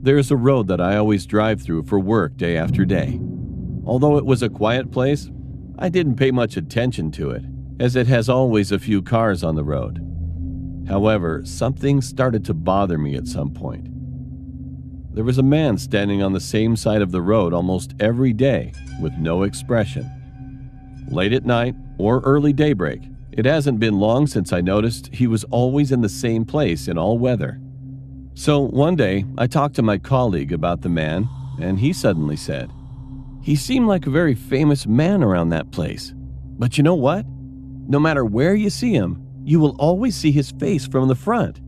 There's a road that I always drive through for work day after day. Although it was a quiet place, I didn't pay much attention to it, as it has always a few cars on the road. However, something started to bother me at some point. There was a man standing on the same side of the road almost every day with no expression. Late at night or early daybreak, it hasn't been long since I noticed he was always in the same place in all weather. So one day, I talked to my colleague about the man, and he suddenly said, "He seemed like a very famous man around that place. But you know what? No matter where you see him, you will always see his face from the front.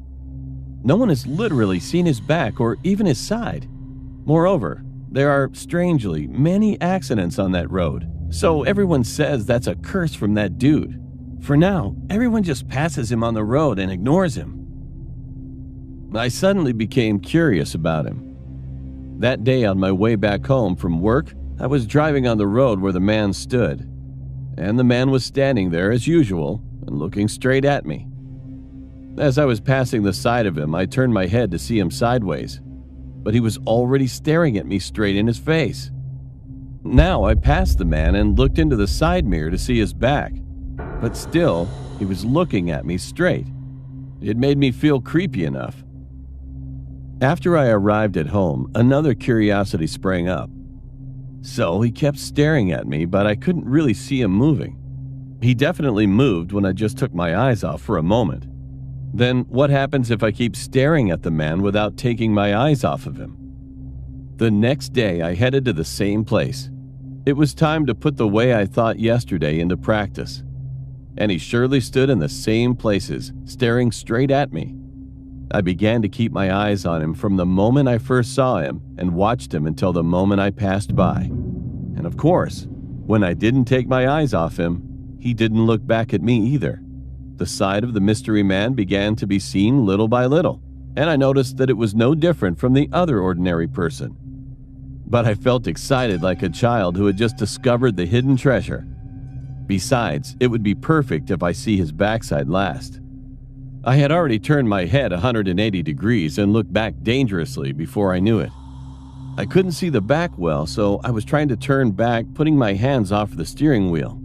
No one has literally seen his back or even his side. Moreover, there are, strangely, many accidents on that road, so everyone says that's a curse from that dude. For now, everyone just passes him on the road and ignores him." I suddenly became curious about him. That day on my way back home from work, I was driving on the road where the man stood, and the man was standing there as usual and looking straight at me. As I was passing the side of him, I turned my head to see him sideways, but he was already staring at me straight in his face. Now I passed the man and looked into the side mirror to see his back, but still, he was looking at me straight. It made me feel creepy enough. After I arrived at home, another curiosity sprang up. So he kept staring at me, but I couldn't really see him moving. He definitely moved when I just took my eyes off for a moment. Then what happens if I keep staring at the man without taking my eyes off of him? The next day, I headed to the same place. It was time to put the way I thought yesterday into practice. And he surely stood in the same places, staring straight at me. I began to keep my eyes on him from the moment I first saw him and watched him until the moment I passed by. And of course, when I didn't take my eyes off him, he didn't look back at me either. The side of the mystery man began to be seen little by little, and I noticed that it was no different from the other ordinary person. But I felt excited like a child who had just discovered the hidden treasure. Besides, it would be perfect if I see his backside last. I had already turned my head 180 degrees and looked back dangerously before I knew it. I couldn't see the back well, so I was trying to turn back, putting my hands off the steering wheel.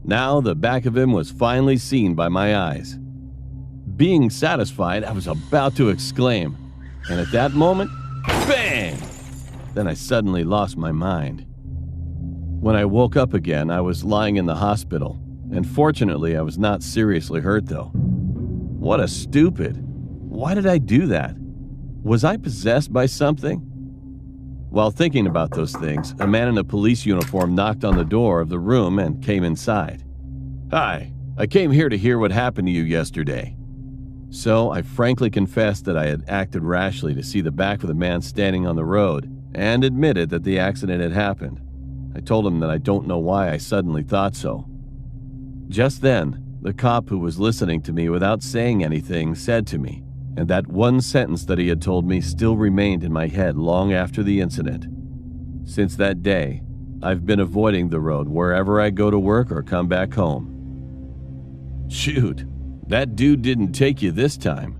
Now the back of him was finally seen by my eyes. Being satisfied, I was about to exclaim, and at that moment, bang! Then I suddenly lost my mind. When I woke up again, I was lying in the hospital, and fortunately I was not seriously hurt though. What a stupid. Why did I do that? Was I possessed by something? While thinking about those things, a man in a police uniform knocked on the door of the room and came inside. "Hi, I came here to hear what happened to you yesterday." So I frankly confessed that I had acted rashly to see the back of the man standing on the road and admitted that the accident had happened. I told him that I don't know why I suddenly thought so. Just then, the cop who was listening to me without saying anything said to me, and that one sentence that he had told me still remained in my head long after the incident. Since that day, I've been avoiding the road wherever I go to work or come back home. "Shoot, that dude didn't take you this time,"